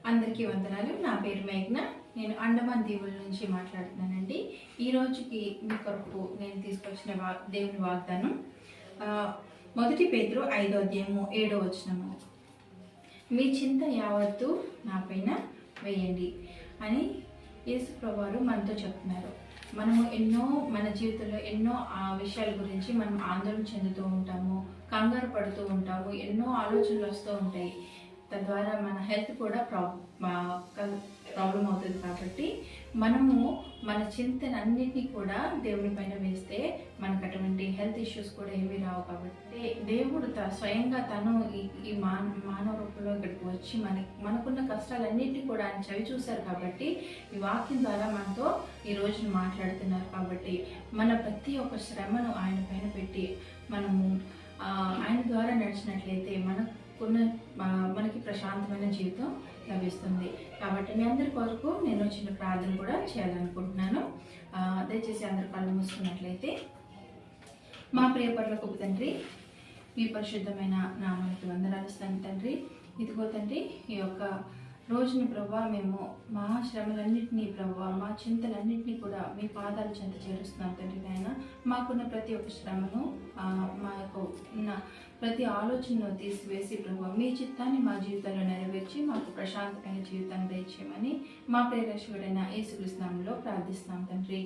అందరికీ వందనాలు. నా పేరు మేఘ్న. నేను అండమాన్ దీవుల నుంచి మాట్లాడుతున్నానండి. ఈ రోజుకి మీ కొరకు నేను తీసుకొచ్చిన దేవుని వాగ్దానం మొదటి పేతురు 5వ అధ్యాయము 7వ వచనము. మీ చింత యావత్తు నా పైన వేయండి అని యేసు ప్రభువారు మనతో చెప్తున్నారు. మనము మన జీవితంలో ఎన్నో విషయాల గురించి మనం ఆందోళన చెందుతూ ఉంటాము, కంగారు పడుతూ ఉంటాము, ఎన్నో ఆలోచనలు వస్తూ ఉంటాయి. తద్వారా మన హెల్త్ కూడా ప్రాబ్లం అవుతుంది. కాబట్టి మనము మన చింతనన్నిటినీ కూడా దేవుని పైన వేస్తే మనకు అటువంటి హెల్త్ ఇష్యూస్ కూడా ఏమీ రావు. కాబట్టి దేవుడు స్వయంగా తను ఈ మానవ రూపంలో ఇక్కడికి వచ్చి మనకున్న కష్టాలన్నింటినీ కూడా ఆయన చవి చూశారు. కాబట్టి ఈ వాక్యం ద్వారా మనతో ఈ రోజున మాట్లాడుతున్నారు. కాబట్టి మన ప్రతి ఒక్క శ్రమను ఆయన పైన పెట్టి మనము ఆయన ద్వారా నడిచినట్లయితే మనకి ప్రశాంతమైన జీవితం లభిస్తుంది. కాబట్టి మీ అందరి కొరకు నేను చిన్న ప్రార్థన కూడా చేయాలనుకుంటున్నాను. దయచేసి అందరు కళ్ళు మూసుకున్నట్లయితే. మా ప్రియ పరలోకపు తండ్రి, మీ పరిశుద్ధమైన నామానికి వందనాలు తండ్రి. ఇదిగో తండ్రి, ఈ యొక్క రోజుని ప్రభా మేము మా శ్రమలన్నింటినీ ప్రభా, మా చింతలన్నింటినీ కూడా మీ పాదాల చెంత చేరుస్తున్నాం తండ్రి. నాయన మాకున్న ప్రతి ఒక్క శ్రమను, మా యొక్క ఉన్న ప్రతి ఆలోచనను తీసివేసి ప్రభా, మీ చిత్తాన్ని మా జీవితంలో నెరవేర్చి మాకు ప్రశాంతమైన జీవితాన్ని దయచేయమని మా ప్రియరక్షకుడైన యేసుక్రీస్తు నామములో ప్రార్థిస్తున్నాం తండ్రి.